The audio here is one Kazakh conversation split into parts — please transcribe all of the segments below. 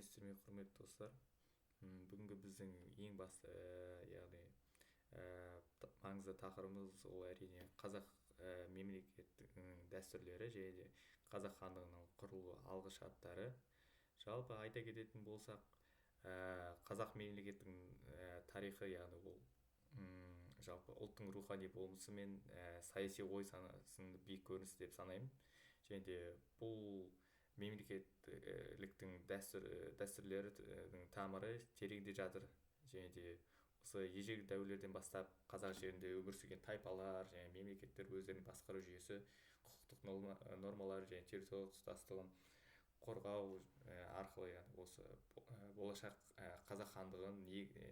сәлеметсіздер ме, құрметті достар. Бүгінгі біздің ең басты яғни маңызды тақырыбымыз ол әрине қазақ мемлекеттігінің дәстүрлері және де қазақ хандығының құрылу алғы шарттары. Жалпы айта кететін болсақ, қазақ мемлекетінің тарихы, яғни ол жалпы ұлттың рухани болмысы мен саяси ой санасының биік көрінісі деп санаймын. Және де бұл мемлекеттіліктің дәстүрлерінің тамыры тереңде жатыр. Және де осы ежелгі дәуірлерден бастап қазақ жерінде өмір сүрген тайпалар және мемлекеттер өздерінің басқару жүйесі, құқықтық нормалар және территориялық тұтастығын қорғау арқылы, яғни осы болашақ қазақ хандығын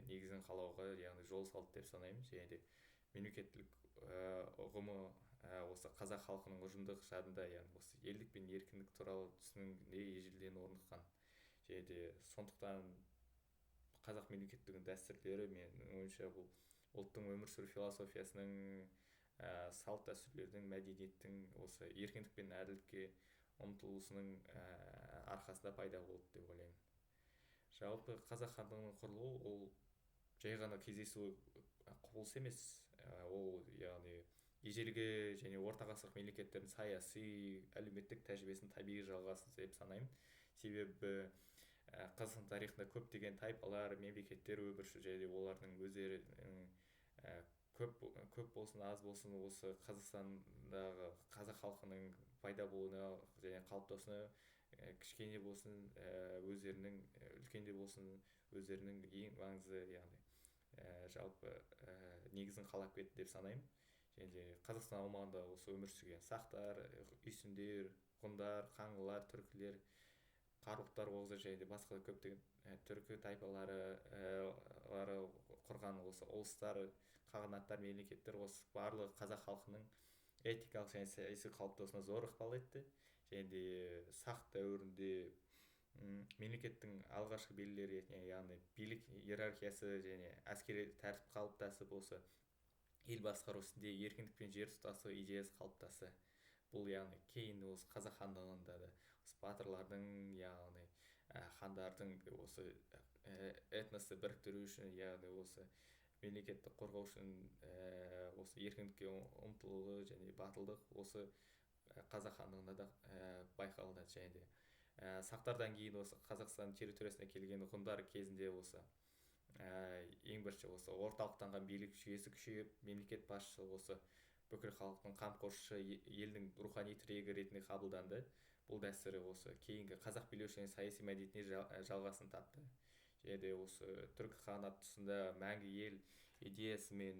негізін қалауға яғни жол салды деп санаймын. Және де мемлекеттілік ұғымы осы қазақ халқының ұжымдық жадында, яғни осы елдік пен еркіндік туралы түсінігінде ежелден орныққан. Және де сондықтан қазақ мемлекеттігінің дәстүрлері менің ойымша бұл ұлттың өмір сүру философиясының, салт дәстүрлердің, мәдениеттің осы еркіндік пен әділдікке ұмтылысының арқасында пайда болды деп ойлаймын. Жалпы қазақ хандығының құрылуы ол жай ғана кездесу құбылыс емес. Ол яғни ежелгі және орта ғасырлық мемлекеттердің саяси, әлеуметтік тәжірибесінің табиғи жалғасы деп санаймын. Себебі Қазақстан тарихында көптеген тайпалар, мемлекеттер өмір сүрді және де олардың өздерінің көп болсын аз болсын осы Қазақстандағы қазақ халқының пайда болуына және қалыптасуына кішкене болсын өздерінің, үлкенде болсын өздерінің ең маңызды, яғни жалпы негізін қалап кетті деп санаймын. Және де Қазақстан аумағында осы өмір сүрген сақтар, үйсіндер, ғұндар, қаңлылар, түркілер, қарлұқтар болса және де басқа көптеген түркі тайпалары құрған осы ұлыстар, қағанаттар, мемлекеттер осы барлығы қазақ халқының этикалық және саяси қалыптасуына зор ықпал етті. Және де сақ дәуірінде мемлекеттің алғашқы белгілері ретінде, яғни билік иерархиясы және әскери тәртіп қалыптасып, осы ел басқару ісінде еркіндік пен жер тұтасу идеясы қалыптасты. Бұл яғни кейін осы қазақ хандығында да осы батырлардың, яғни хандардың осы этносты біріктіру үшін, яғни осы мемлекетті қорғау үшін осы еркіндікке ұмтылуы және батылдық осы қазақ хандығында да байқалды. Және де сақтардан кейін осы Қазақстан территориясына келген ғұндар кезінде осы ең бірінші осы орталықтанған билік жүйесі күшейіп, мемлекет басшысы осы бүкіл халықтың қамқоршысы, елдің рухани тірегі ретінде қабылданды. Бұл дәстүрі осы кейінгі қазақ билеуші және саяси мәдениетіне жалғасын тапты. Және де осы түркі қағанаты тұсында мәңгі ел идеясы мен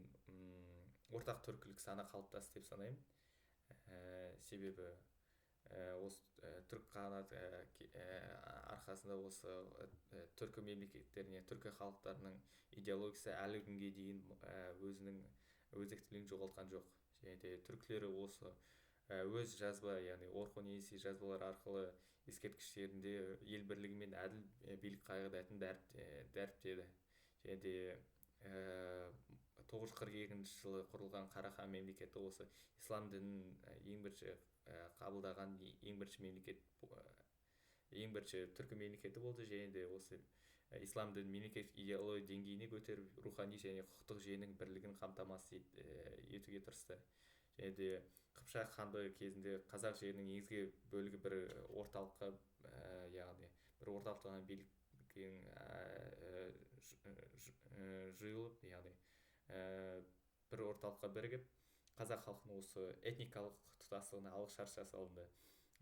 ортақ түркілік сана қалыптасты деп санаймын. Себебі осы түркі қағанаты арқасында осы түркі мемлекеттеріне, түркі халықтарының идеологиясы әлі күнге дейін өзінің өзектілігін жоғалтқан жоқ. Және де түркілері осы өз жазба, яғни орхон-енисей жазбалар арқылы ескерткіштерінде ел бірлігі мен әділ билік қағидатын дәріптеді. Және де 942 жылы құрылған Қарахан мемлекеті осы ислам дінін ең бірінші қабылдаған ең бірінші түркі мемлекеті болды. Және де осы ислам дін мемлекет идеология деңгейіне көтеріп, рухани және құқықтық жүйенің бірлігін қамтамасыз етуге тырысты. Және де Қыпшақ хандығы кезінде қазақ жерінің негізгі бөлігі бір орталыққа, яғни бір орталықтан билік жиылып, яғни бір орталыққа бірігіп, қазақ халқының осы этникалық тұтастығына алғышарт жасалынды.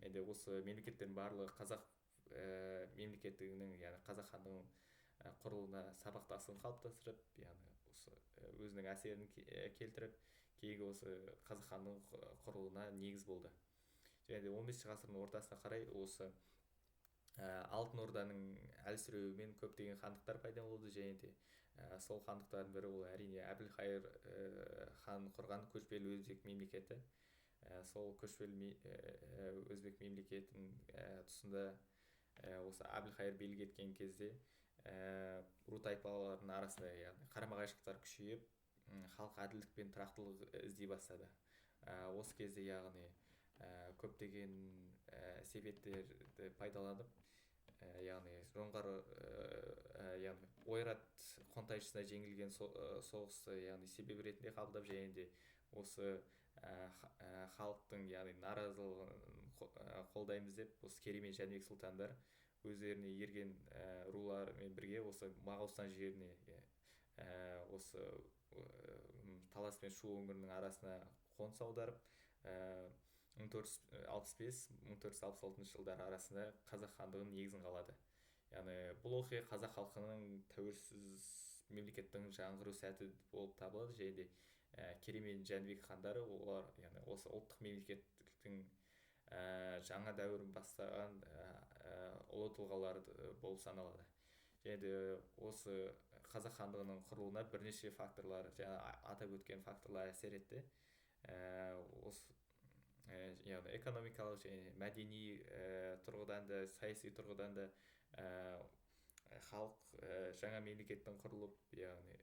Енді осы мемлекеттердің барлығы қазақ мемлекеттігінің, яғни қазақ хандығының құрылуына сабақтастығын қалыптастырып, яғни осы өзінің әсерін келтіріп, кейінгі осы қазақ хандығының құрылуына негіз болды. Және де 15 ғасырдың ортасына қарай осы Алтын Орданың әлсіреуімен көптеген хандықтар пайда болды. Және де сол хандықтардың бірі ол әрине Әбілхайыр хан құрған көшпелі өзбек мемлекеті. Сол көшпелі өзбек мемлекетінің тұсында осы Әбілхайыр билік еткен кезде ру тайпалардың арасында, яғни қарама-қайшылықтар күшейіп, халық әділдік пен тұрақтылық іздей бастады. Осы кезде яғни көптеген себептерді пайдаланып яғни жоңғар яғни ойрат қонтайшысына жеңілген соғысты яғни себеп ретінде қабылдап, және де осы халықтың яғни наразылығын қолдаймыз деп осы керей мен жәнібек сұлтандар өздеріне ерген рулармен бірге осы моғолстан жеріне осы талас пен шу өңірінің арасына қоныс аударып 1465-1466 жылдар арасында қазақ хандығының негізін қалады. Яғни бұл оқиға қазақ халқының тәуелсіз мемлекеттің жаңғыру сәті болып табылады, және де керей мен жәнібек хандары олар яғни осы ұлттық мемлекеттің жаңа дәуірін бастаған ұлы тұлғалар болып саналады. Және де осы қазақ хандығының құрылуына бірнеше факторлар, жаңа атап өткен факторлар әсер етті. Осы яғни экономикалық және мәдени тұрғыдан да, саяси тұрғыдан да халық жаңа мемлекеттің құрылып, яғни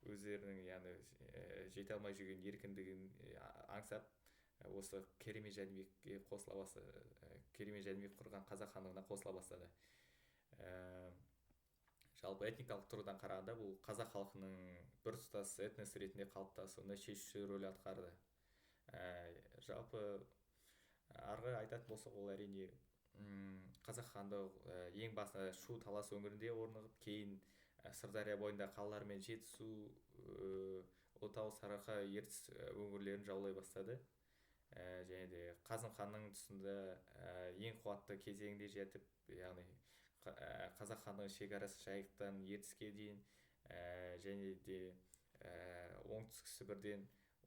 өздерінің яғни жете алмай жүрген еркіндігін аңсап осы керей мен жәнібекке қосыла бастады. Керей мен жәнібек құрған қазақ хандығына қосыла бастады. Жалпы этникалық тұрғыдан қарағанда бұл қазақ халқының біртұтас этнос ретінде қалыптасуына шешуші рөл атқарды. Жалпы арғы айтатын болсақ, ол әрине қазақ хандығы ең басында шу талас өңірінде орнығып, кейін Сырдария бойында қалалар мен Жетісу, Ұлытау, Сарыарқа, Ертіс өңірлерін жаулай бастады. Және де Қасым ханның тұсында ең қуатты кезеңде жетіп, яғни қазақ хандығының шекарасы Жайықтан Ертіске дейін, және де оңтүстік Сібірден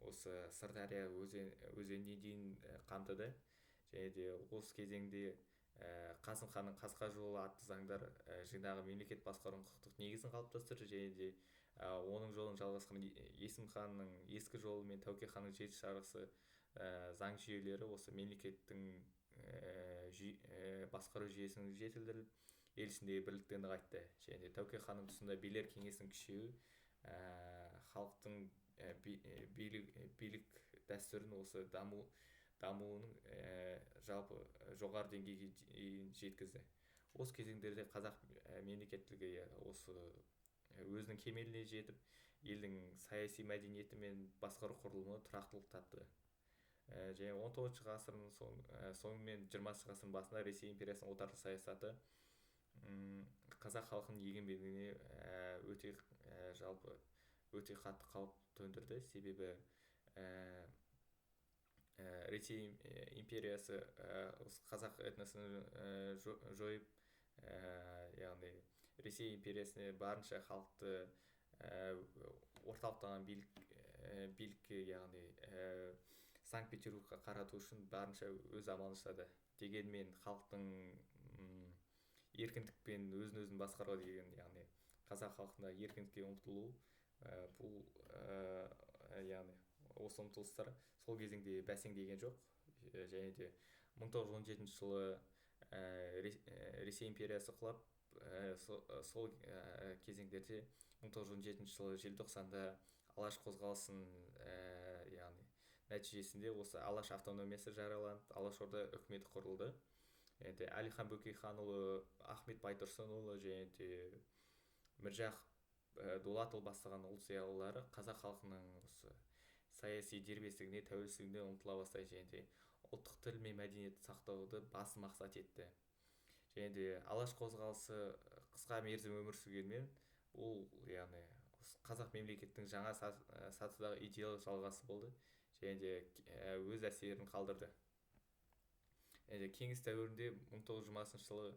осы Сырдария өзеніне дейін қамтыды. Және де осы кезеңде Қасым ханның Қасқа жолы атты заңдар жинағы мемлекет басқаруының құқықтық негізін қалыптастырды. Және де оның жолын жалғасқан Есім ханның ескі жолы мен Тәуке ханның жеті жарғысы заң жүйелері осы мемлекеттің басқару жүйесін жетілдіріп, ел ішіндегі бірлікті нығайтты. Және де Тәуке ханның тұсында билер кеңесінің күшеюі халықтың билік дәстүрін осы дамуының жалпы жоғары деңгейге жеткізді. Осы кезеңдерде қазақ мемлекеттілігі осы өзінің кемеліне жетіп, елдің саяси мәдениеті мен басқару құрылымы тұрақтылық тапты. Және 19 ғасырдың соңы мен 20 ғасырдың басында Ресей империясының отарлық саясаты қазақ халқының егемендігіне өте қатты қауіп төндірді. Себебі Ресей империясы қазақ этносын жойып, яғни Ресей империясына барынша халықты орталықтаған билікке, яғни Санкт-Петербургқа қарату үшін барынша өз амалын жасады. Дегенмен халықтың еркіндікпен өзін басқаруға деген, яғни қазақ халқында еркіндікке ұмтылу, бұл яғни осы ұмтылыстар сол кезеңде бәсеңдеген жоқ. Және де 1917 жылы Ресей империясы құлап, сол кезеңдерде 1917 жылы желтоқсанда Алаш қозғалысын яғни нәтижесінде осы Алаш автономиясы жарияланып, Алашорда үкіметі құрылды. Және де Әлихан Бөкейханұлы, Ахмет Байтұрсынұлы және де Міржақып Дулатұлы бастаған ұлт зиялылары қазақ халқының осы саяси дербестігіне, тәуелсіздігіне ұмтыла бастайды. және де ұлттық тіл мен мәдениетті сақтауды басты мақсат етті. Және де Алаш қозғалысы қысқа мерзім өмір сүргенмен, бұл яғни қазақ мемлекеттің жаңа сатыдағы идеялық жалғасы болды. Және де өз әсерін қалдырды. Және де кеңес дәуірінде 1920 жылы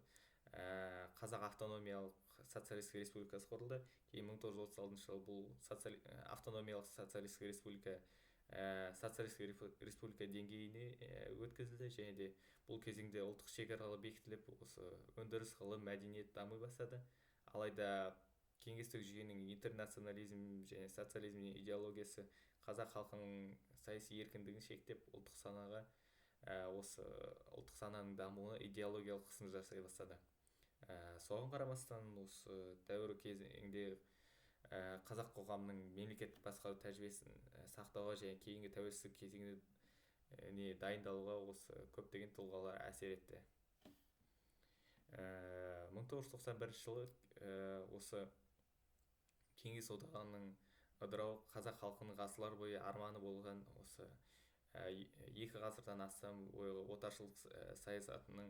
қазақ автономиялық социалистік республикасы құрылды. Кейін 1936 жылы бұл автономиялық социалистік республика деңгейіне өткізілді. Және де бұл кезеңде ұлттық шекаралар бекітіліп, осы өндіріс, ғылым, мәдениет дами бастады. Алайда кеңестік жүйенің интернационализм және социализмнің идеологиясы қазақ халқының саяси еркіндігін шектеп, ұлттық сананың дамуына идеологиялық қысым жасай бастады. Соған қарамастан осы дәуір кезеңде қазақ қоғамының мемлекеттік басқару тәжірибесін сақтауға және кейінгі тәуелсіздік кезеңіне дайындалуға осы көптеген тұлғалар әсер етті. 1991 жылы осы кеңес одағының ыдырауы қазақ халқының ғасырлар бойы арманы болған осы екі ғасырдан астам отаршылық саясатының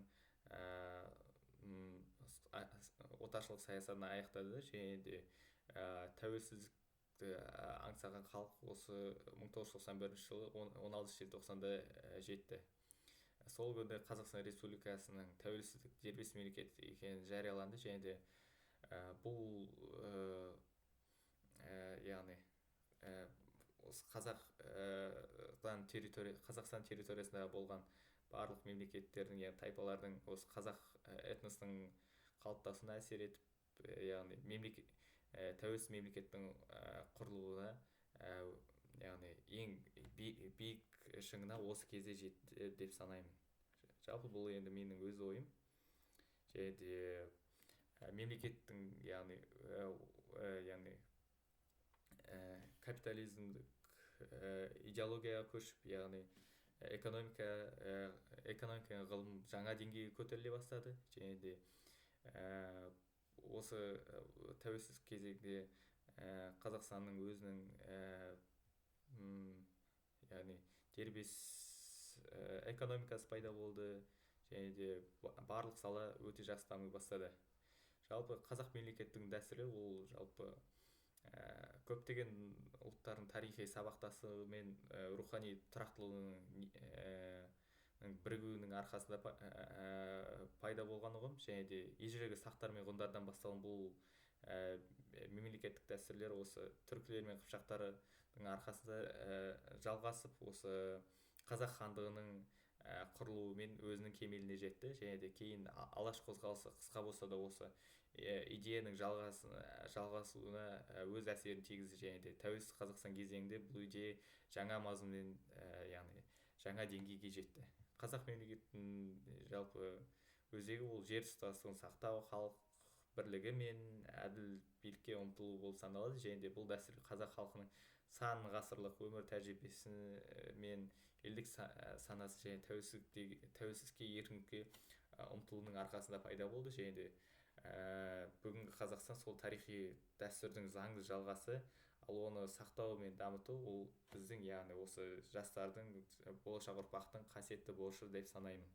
отаршылық саясатын аяқтады, және де тәуелсіздікті аңсаған халық осы 1991 жылы 16 желтоқсанда жетті. Сол күні Қазақстан Республикасының тәуелсіздік дербес мемлекет екені жарияланды, және де бұл яғни осы Қазақстан территориясында болған барлық мемлекеттердің, яғни тайпалардың осы қазақ этносының қалыптасуына әсер етіп, яғни тәуелсіз мемлекеттің құрылуына, яғни ең биік шыңына осы кезде жетті деп санаймын. Жалпы бұл енді менің өз ойым. Және де мемлекеттің яғни капитализмдік идеологияға көшіп, яғни экономика ғылым жаңа деңгейге көтеріле бастады, және де осы тәуелсіз кезеңде Қазақстанның өзінің яғни дербес экономикасы пайда болды, және де барлық сала өте жақсы дами бастады. Жалпы қазақ мемлекеттің дәстүрі ол жалпы көптеген ұлттардың тарихи сабақтасы мен рухани тұрақтылығының бірігуінің арқасында пайда болған ұғым, және де ежелгі сақтар мен ғұндардан басталған бұл мемлекеттік дәстүрлер осы түркілер мен қыпшақтардың арқасында жалғасып, осы қазақ хандығының құрылуымен өзінің кемеліне жетті, және де кейін алаш қозғалысы қысқа болса да осы идеяның жалғасуына өз әсерін тигізді, және де тәуелсіз Қазақстан кезеңінде бұл идея жаңа мазмұнмен, яғни жаңа деңгейге жетті. Қазақ мемлекетінің жалпы өзегі ол жер тұтастығын сақтау, халық бірлігі мен әділ билікке ұмтылу болып саналады, және де бұл дәстүр қазақ халқының сан ғасырлық өмір тәжірибесі мен елдік санасы және тәуелсіздікке еркіндікке ұмтылуының арқасында пайда болды, және де бүгінгі Қазақстан сол тарихи дәстүрдің заңды жалғасы, ал оны сақтау мен дамыту ол біздің, яғни осы жастардың, болашақ ұрпақтың қасиетті борышы деп санаймын.